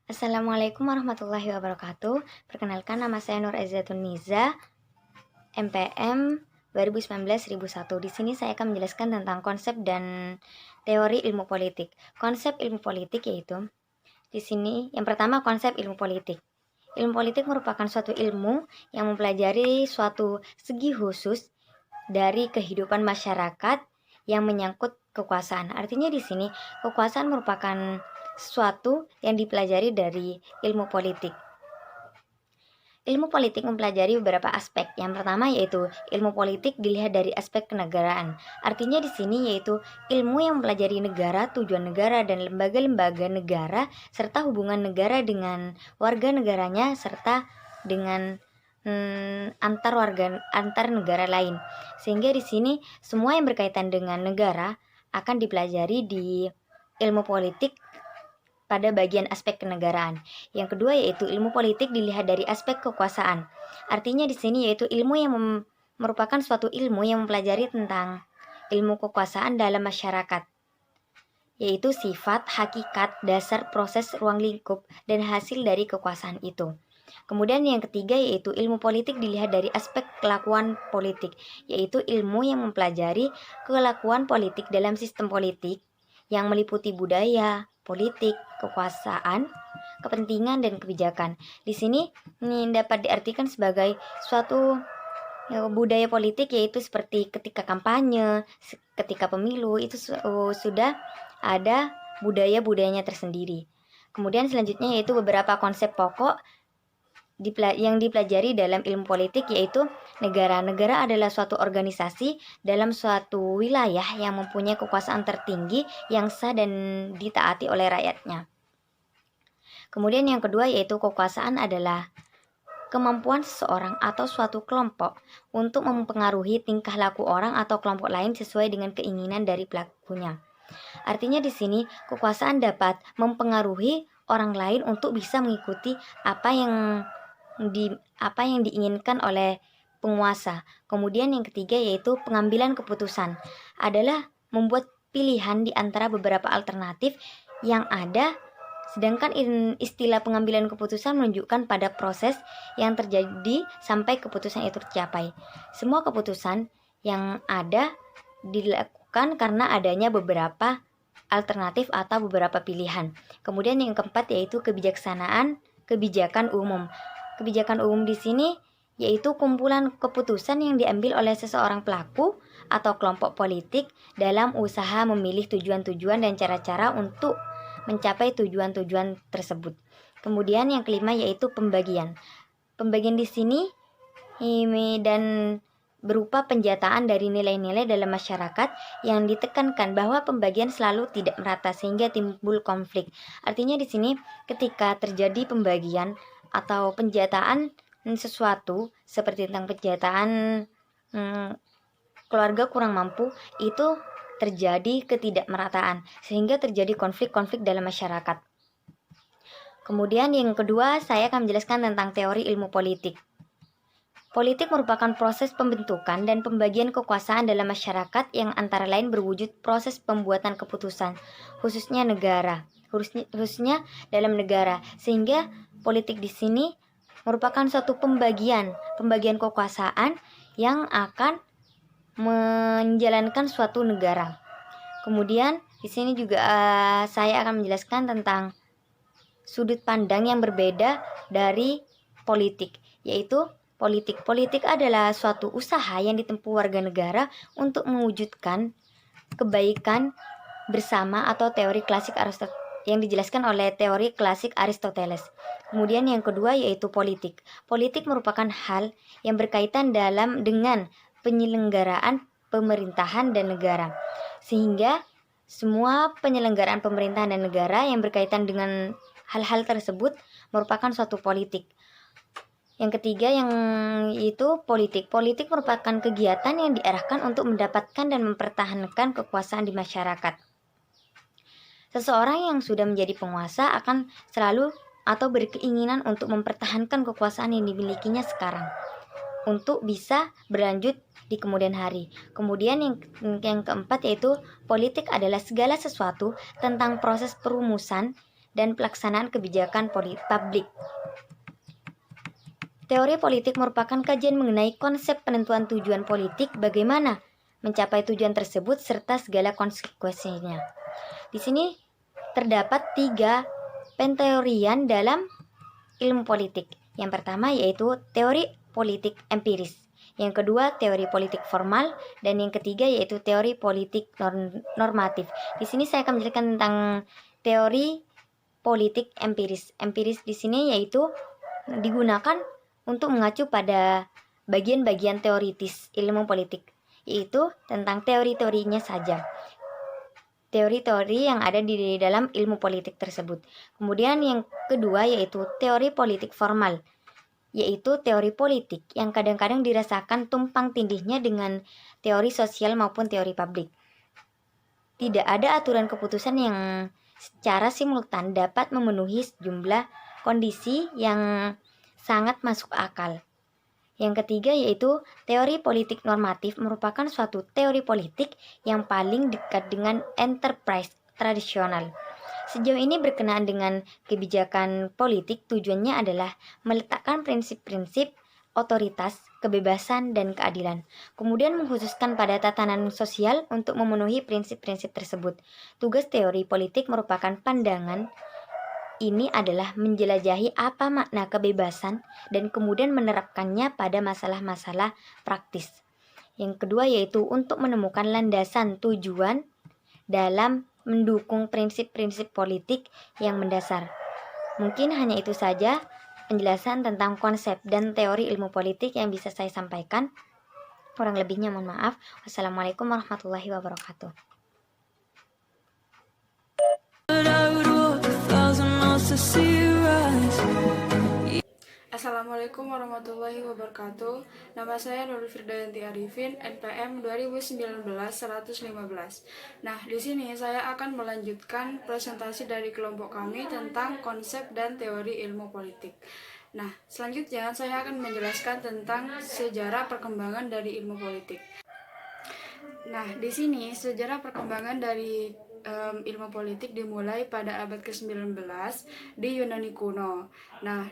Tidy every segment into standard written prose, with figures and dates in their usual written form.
Assalamualaikum warahmatullahi wabarakatuh. Perkenalkan, nama saya Nur Aizatun Niza, MPM 2019-1001. Di sini saya akan menjelaskan tentang konsep dan teori ilmu politik. Konsep ilmu politik yaitu di sini yang pertama, konsep ilmu politik. Ilmu politik merupakan suatu ilmu yang mempelajari suatu segi khusus dari kehidupan masyarakat yang menyangkut kekuasaan. Artinya di sini kekuasaan merupakan sesuatu yang dipelajari dari ilmu politik. Ilmu politik mempelajari beberapa aspek. Yang pertama yaitu ilmu politik dilihat dari aspek kenegaraan. Artinya di sini yaitu ilmu yang mempelajari negara, tujuan negara dan lembaga-lembaga negara serta hubungan negara dengan warga negaranya serta dengan antar negara lain. Sehingga di sini semua yang berkaitan dengan negara akan dipelajari di ilmu politik pada bagian aspek kenegaraan. Yang kedua yaitu ilmu politik dilihat dari aspek kekuasaan. Artinya di sini yaitu ilmu yang merupakan suatu ilmu yang mempelajari tentang ilmu kekuasaan dalam masyarakat, yaitu sifat, hakikat, dasar, proses, ruang lingkup, dan hasil dari kekuasaan itu. Kemudian yang ketiga yaitu ilmu politik dilihat dari aspek kelakuan politik, yaitu ilmu yang mempelajari kelakuan politik dalam sistem politik yang meliputi budaya, politik, kekuasaan, kepentingan, dan kebijakan. Di sini dapat diartikan sebagai suatu budaya politik, yaitu seperti ketika kampanye, ketika pemilu, itu sudah ada budaya-budayanya tersendiri. Kemudian selanjutnya yaitu beberapa konsep pokok yang dipelajari dalam ilmu politik, yaitu negara. Negara adalah suatu organisasi dalam suatu wilayah yang mempunyai kekuasaan tertinggi yang sah dan ditaati oleh rakyatnya. Kemudian yang kedua yaitu kekuasaan adalah kemampuan seseorang atau suatu kelompok untuk mempengaruhi tingkah laku orang atau kelompok lain sesuai dengan keinginan dari pelakunya. Artinya di sini kekuasaan dapat mempengaruhi orang lain untuk bisa mengikuti apa yang diinginkan oleh penguasa. Kemudian yang ketiga yaitu pengambilan keputusan adalah membuat pilihan di antara beberapa alternatif yang ada, sedangkan istilah pengambilan keputusan menunjukkan pada proses yang terjadi sampai keputusan itu tercapai. Semua keputusan yang ada dilakukan karena adanya beberapa alternatif atau beberapa pilihan. Kemudian yang keempat yaitu kebijakan umum. Kebijakan umum di sini yaitu kumpulan keputusan yang diambil oleh seseorang pelaku atau kelompok politik dalam usaha memilih tujuan-tujuan dan cara-cara untuk mencapai tujuan-tujuan tersebut. Kemudian yang kelima yaitu pembagian. Pembagian di sini dan berupa penjataan dari nilai-nilai dalam masyarakat yang ditekankan bahwa pembagian selalu tidak merata sehingga timbul konflik. Artinya di sini ketika terjadi pembagian atau penjataan sesuatu seperti tentang penjataan keluarga kurang mampu, itu terjadi ketidakmerataan sehingga terjadi konflik-konflik dalam masyarakat. Kemudian yang kedua saya akan menjelaskan tentang teori ilmu politik. Politik merupakan proses pembentukan dan pembagian kekuasaan dalam masyarakat yang antara lain berwujud proses pembuatan keputusan, khususnya dalam negara, sehingga politik di sini merupakan suatu pembagian kekuasaan yang akan menjalankan suatu negara. Kemudian di sini juga saya akan menjelaskan tentang sudut pandang yang berbeda dari politik, yaitu politik adalah suatu usaha yang ditempuh warga negara untuk mewujudkan kebaikan bersama atau teori klasik yang dijelaskan oleh teori klasik Aristoteles. Kemudian yang kedua yaitu politik. Politik merupakan hal yang berkaitan dengan penyelenggaraan pemerintahan dan negara. Sehingga semua penyelenggaraan pemerintahan dan negara yang berkaitan dengan hal-hal tersebut merupakan suatu politik. Yang ketiga yang itu politik. Politik merupakan kegiatan yang diarahkan untuk mendapatkan dan mempertahankan kekuasaan di masyarakat. Seseorang yang sudah menjadi penguasa akan selalu atau berkeinginan untuk mempertahankan kekuasaan yang dimilikinya sekarang untuk bisa berlanjut di kemudian hari. Kemudian yang keempat yaitu politik adalah segala sesuatu tentang proses perumusan dan pelaksanaan kebijakan publik. Teori politik merupakan kajian mengenai konsep penentuan tujuan politik, bagaimana mencapai tujuan tersebut, serta segala konsekuensinya. Di sini terdapat 3 penteorian dalam ilmu politik. Yang pertama yaitu teori politik empiris, yang kedua teori politik formal, dan yang ketiga yaitu teori politik normatif. Di sini saya akan menjelaskan tentang teori politik empiris. Empiris di sini yaitu digunakan untuk mengacu pada bagian-bagian teoritis ilmu politik, yaitu tentang teori-teorinya saja, teori-teori yang ada di dalam ilmu politik tersebut. Kemudian yang kedua yaitu teori politik formal, yaitu teori politik yang kadang-kadang dirasakan tumpang tindihnya dengan teori sosial maupun teori publik. Tidak ada aturan keputusan yang secara simultan dapat memenuhi sejumlah kondisi yang sangat masuk akal. Yang ketiga yaitu teori politik normatif, merupakan suatu teori politik yang paling dekat dengan enterprise tradisional. Sejauh ini berkenaan dengan kebijakan politik, tujuannya adalah meletakkan prinsip-prinsip otoritas, kebebasan, dan keadilan. Kemudian mengkhususkan pada tatanan sosial untuk memenuhi prinsip-prinsip tersebut. Tugas teori politik merupakan pandangan ini adalah menjelajahi apa makna kebebasan dan kemudian menerapkannya pada masalah-masalah praktis. Yang kedua yaitu untuk menemukan landasan tujuan dalam mendukung prinsip-prinsip politik yang mendasar. Mungkin hanya itu saja penjelasan tentang konsep dan teori ilmu politik yang bisa saya sampaikan. Kurang lebihnya mohon maaf. Wassalamualaikum warahmatullahi wabarakatuh. Assalamualaikum warahmatullahi wabarakatuh. Nama saya Nurul Firdayanti Arifin, NPM 2019-115. Nah, di sini saya akan melanjutkan presentasi dari kelompok kami tentang konsep dan teori ilmu politik. Nah, selanjutnya saya akan menjelaskan tentang sejarah perkembangan dari ilmu politik. Nah, di sini sejarah perkembangan dari ilmu politik dimulai pada abad ke-19 di Yunani kuno. Nah,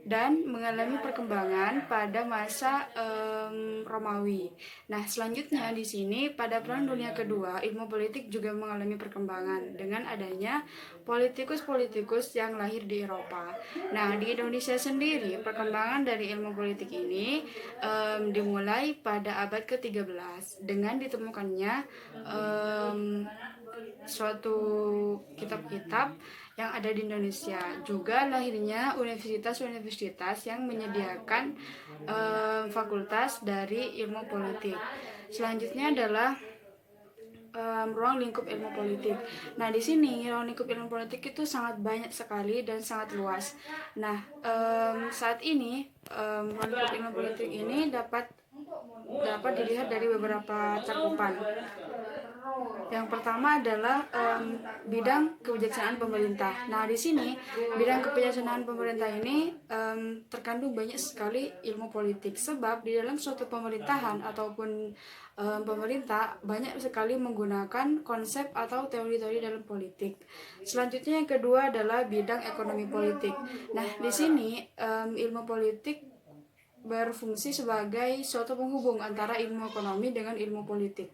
dan mengalami perkembangan pada masa Romawi. Nah, selanjutnya di sini pada Perang Dunia Kedua, ilmu politik juga mengalami perkembangan dengan adanya politikus-politikus yang lahir di Eropa. Nah, di Indonesia sendiri perkembangan dari ilmu politik ini dimulai pada abad ke-13 dengan ditemukannya suatu kitab-kitab yang ada di Indonesia. Juga lahirnya universitas-universitas yang menyediakan fakultas dari ilmu politik. Selanjutnya adalah ruang lingkup ilmu politik. Nah, di sini ruang lingkup ilmu politik itu sangat banyak sekali dan sangat luas. Nah, saat ini ruang lingkup ilmu politik ini dapat dilihat dari beberapa cakupan. Yang pertama adalah bidang kebijaksanaan pemerintah. Nah, di sini bidang kebijaksanaan pemerintah ini terkandung banyak sekali ilmu politik, sebab di dalam suatu pemerintahan ataupun pemerintah banyak sekali menggunakan konsep atau teori-teori dalam politik. Selanjutnya yang kedua adalah bidang ekonomi politik. Nah, di sini ilmu politik berfungsi sebagai suatu penghubung antara ilmu ekonomi dengan ilmu politik.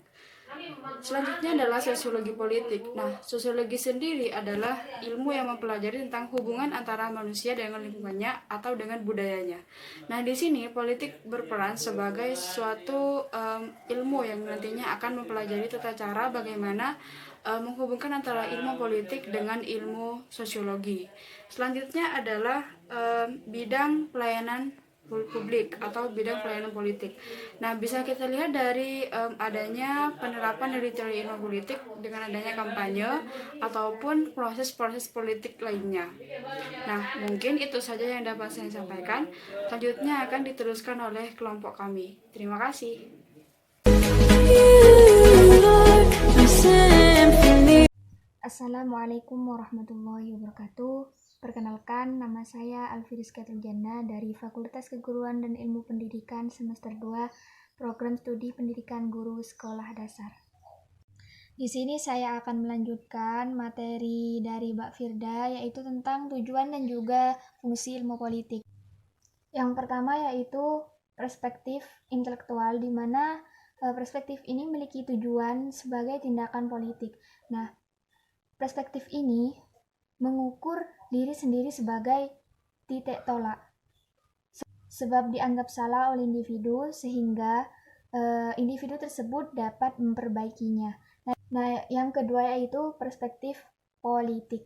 Selanjutnya adalah sosiologi politik. Nah, sosiologi sendiri adalah ilmu yang mempelajari tentang hubungan antara manusia dengan lingkungannya atau dengan budayanya. Nah, di sini politik berperan sebagai suatu ilmu yang nantinya akan mempelajari tata cara bagaimana menghubungkan antara ilmu politik dengan ilmu sosiologi. Selanjutnya adalah bidang pelayanan publik atau bidang pelayanan politik. Nah, bisa kita lihat dari adanya penerapan dari teori ilmu politik dengan adanya kampanye ataupun proses-proses politik lainnya. Nah, mungkin itu saja yang dapat saya sampaikan. Selanjutnya akan diteruskan oleh kelompok kami. Terima kasih. Assalamualaikum warahmatullahi wabarakatuh. Perkenalkan, nama saya Alfiris Jana dari Fakultas Keguruan dan Ilmu Pendidikan semester 2, Program Studi Pendidikan Guru Sekolah Dasar. Di sini saya akan melanjutkan materi dari Mbak Firda, yaitu tentang tujuan dan juga fungsi ilmu politik. Yang pertama yaitu perspektif intelektual, di mana perspektif ini memiliki tujuan sebagai tindakan politik. Nah, perspektif ini mengukur diri sendiri sebagai titik tolak, sebab dianggap salah oleh individu sehingga individu tersebut dapat memperbaikinya. Nah, yang kedua yaitu perspektif politik.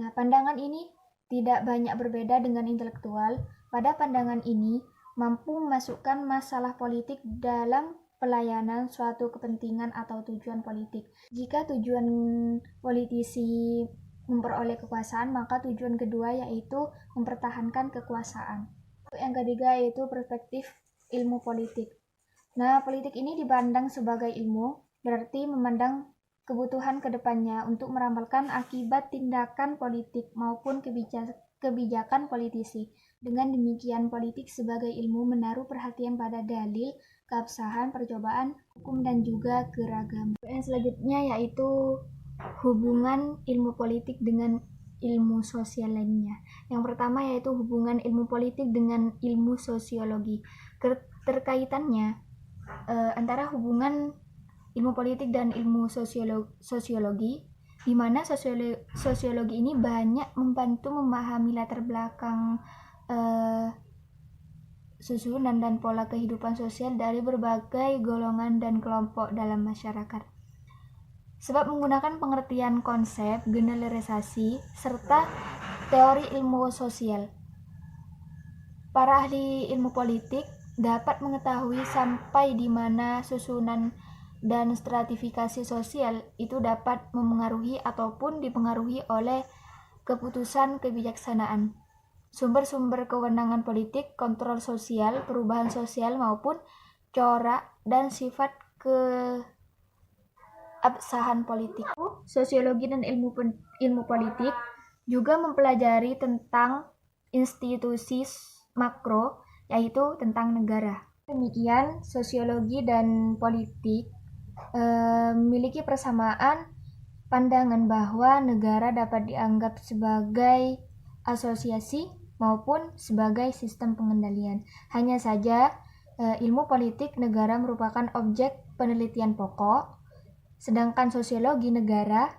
Nah, pandangan ini tidak banyak berbeda dengan intelektual. Pada pandangan ini mampu memasukkan masalah politik dalam pelayanan suatu kepentingan atau tujuan politik. Jika tujuan politisi memperoleh kekuasaan, maka tujuan kedua yaitu mempertahankan kekuasaan. Yang ketiga yaitu perspektif ilmu politik. Nah, politik ini dipandang sebagai ilmu, berarti memandang kebutuhan ke depannya untuk meramalkan akibat tindakan politik maupun kebijakan politisi. Dengan demikian, politik sebagai ilmu menaruh perhatian pada dalil, keabsahan, percobaan, hukum, dan juga keragaman. Yang selanjutnya yaitu hubungan ilmu politik dengan ilmu sosial lainnya. Yang pertama yaitu hubungan ilmu politik dengan ilmu sosiologi. Terkaitannya antara hubungan ilmu politik dan ilmu sosiologi, di mana sosiologi ini banyak membantu memahami latar belakang susunan dan pola kehidupan sosial dari berbagai golongan dan kelompok dalam masyarakat. Sebab menggunakan pengertian konsep, generalisasi, serta teori ilmu sosial, para ahli ilmu politik dapat mengetahui sampai di mana susunan dan stratifikasi sosial itu dapat memengaruhi ataupun dipengaruhi oleh keputusan kebijaksanaan, sumber-sumber kewenangan politik, kontrol sosial, perubahan sosial maupun corak dan sifat keabsahan politik. Sosiologi dan ilmu politik juga mempelajari tentang institusi makro, yaitu tentang negara. Demikian, sosiologi dan politik memiliki persamaan pandangan bahwa negara dapat dianggap sebagai asosiasi maupun sebagai sistem pengendalian. Hanya saja, ilmu politik negara merupakan objek penelitian pokok, sedangkan sosiologi negara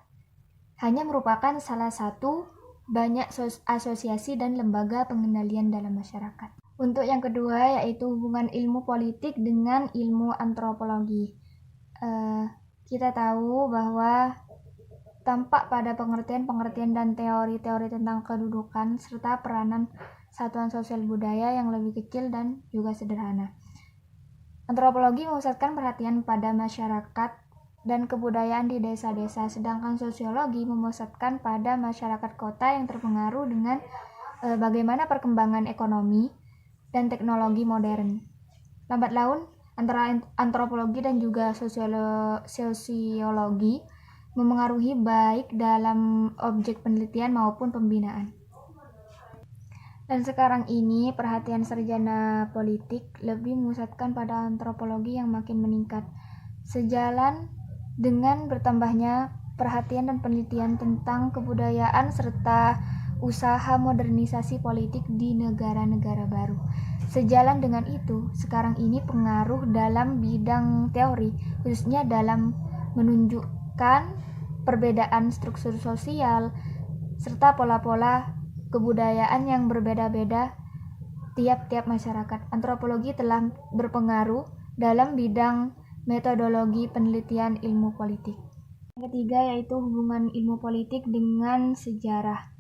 hanya merupakan salah satu banyak asosiasi dan lembaga pengendalian dalam masyarakat. Untuk yang kedua yaitu hubungan ilmu politik dengan ilmu antropologi. Kita tahu bahwa tampak pada pengertian dan teori-teori tentang kedudukan serta peranan satuan sosial budaya yang lebih kecil dan juga sederhana. Antropologi memusatkan perhatian pada masyarakat dan kebudayaan di desa-desa, sedangkan sosiologi memusatkan pada masyarakat kota yang terpengaruh dengan bagaimana perkembangan ekonomi dan teknologi modern. Lambat laun, antara antropologi dan juga sosiologi memengaruhi baik dalam objek penelitian maupun pembinaan. Dan sekarang ini perhatian sarjana politik lebih memusatkan pada antropologi yang makin meningkat, sejalan dengan bertambahnya perhatian dan penelitian tentang kebudayaan serta usaha modernisasi politik di negara-negara baru. Sejalan dengan itu, sekarang ini pengaruh dalam bidang teori, khususnya dalam menunjukkan perbedaan struktur sosial serta pola-pola kebudayaan yang berbeda-beda tiap-tiap masyarakat. Antropologi telah berpengaruh dalam bidang metodologi penelitian ilmu politik. Yang ketiga yaitu hubungan ilmu politik dengan sejarah.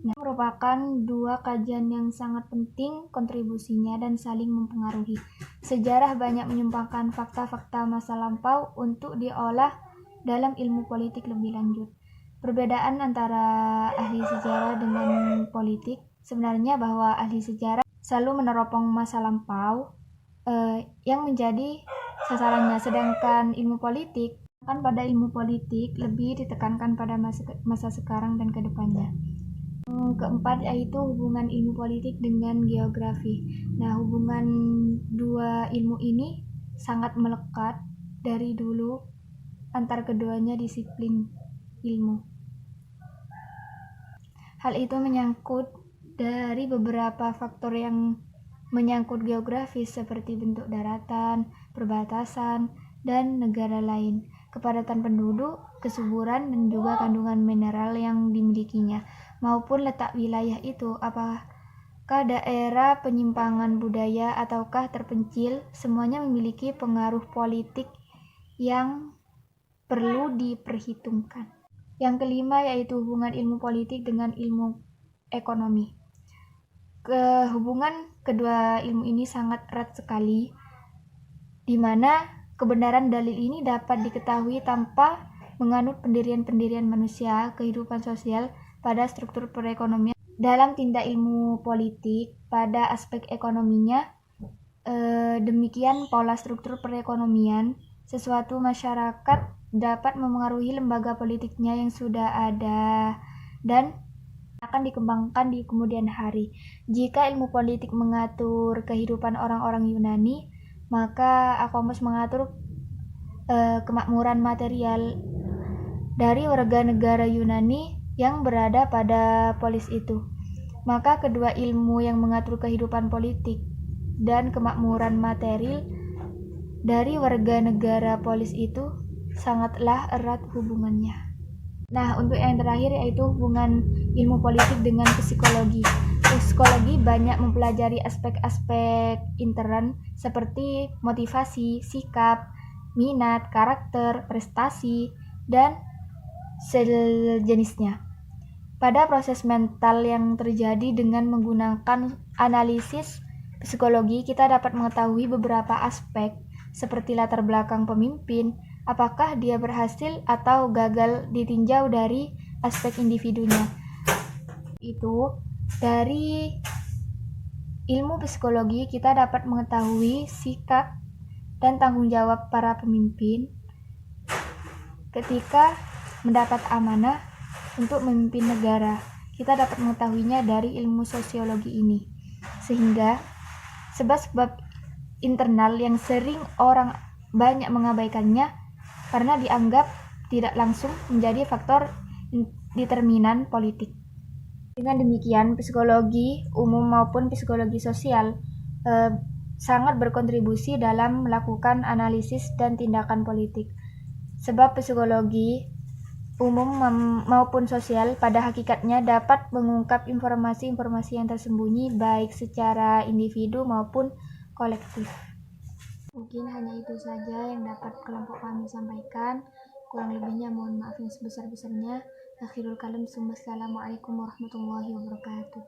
Nah, merupakan dua kajian yang sangat penting kontribusinya dan saling mempengaruhi. Sejarah banyak menyumbangkan fakta-fakta masa lampau untuk diolah dalam ilmu politik lebih lanjut. Perbedaan antara ahli sejarah dengan politik sebenarnya bahwa ahli sejarah selalu meneropong masa lampau yang menjadi sasarannya, sedangkan ilmu politik pada ilmu politik lebih ditekankan pada masa sekarang dan kedepannya. Keempat yaitu hubungan ilmu politik dengan geografi. Nah, hubungan dua ilmu ini sangat melekat dari dulu antar keduanya disiplin ilmu. Hal itu menyangkut dari beberapa faktor yang menyangkut geografis seperti bentuk daratan, perbatasan, dan negara lain, kepadatan penduduk, kesuburan, dan juga kandungan mineral yang dimilikinya, maupun letak wilayah itu, apakah daerah penyimpangan budaya ataukah terpencil, semuanya memiliki pengaruh politik yang perlu diperhitungkan. Yang kelima yaitu hubungan ilmu politik dengan ilmu ekonomi. Hubungan kedua ilmu ini sangat erat sekali, di mana kebenaran dalil ini dapat diketahui tanpa menganut pendirian-pendirian manusia, kehidupan sosial pada struktur perekonomian. Dalam tindak ilmu politik pada aspek ekonominya, demikian pola struktur perekonomian sesuatu masyarakat dapat memengaruhi lembaga politiknya yang sudah ada dan akan dikembangkan di kemudian hari. Jika ilmu politik mengatur kehidupan orang-orang Yunani, maka Aquamus mengatur kemakmuran material dari warga negara Yunani yang berada pada polis itu. Maka kedua ilmu yang mengatur kehidupan politik dan kemakmuran material dari warga negara polis itu sangatlah erat hubungannya. Nah, untuk yang terakhir yaitu hubungan ilmu politik dengan psikologi. Psikologi banyak mempelajari aspek-aspek intern seperti motivasi, sikap, minat, karakter, prestasi, dan sejenisnya. Pada proses mental yang terjadi dengan menggunakan analisis psikologi, kita dapat mengetahui beberapa aspek seperti latar belakang pemimpin, apakah dia berhasil atau gagal ditinjau dari aspek individunya. Itu dari ilmu psikologi kita dapat mengetahui sikap dan tanggung jawab para pemimpin ketika mendapat amanah untuk memimpin negara. Kita dapat mengetahuinya dari ilmu sosiologi ini. Sehingga sebab-sebab internal yang sering orang banyak mengabaikannya karena dianggap tidak langsung menjadi faktor determinan politik. Dengan demikian, psikologi umum maupun psikologi sosial sangat berkontribusi dalam melakukan analisis dan tindakan politik. Sebab psikologi umum maupun sosial pada hakikatnya dapat mengungkap informasi-informasi yang tersembunyi baik secara individu maupun kolektif. Mungkin hanya itu saja yang dapat kelompok kami sampaikan. Kurang lebihnya mohon maaf yang sebesar-besarnya. Akhirul kalam, assalamualaikum warahmatullahi wabarakatuh.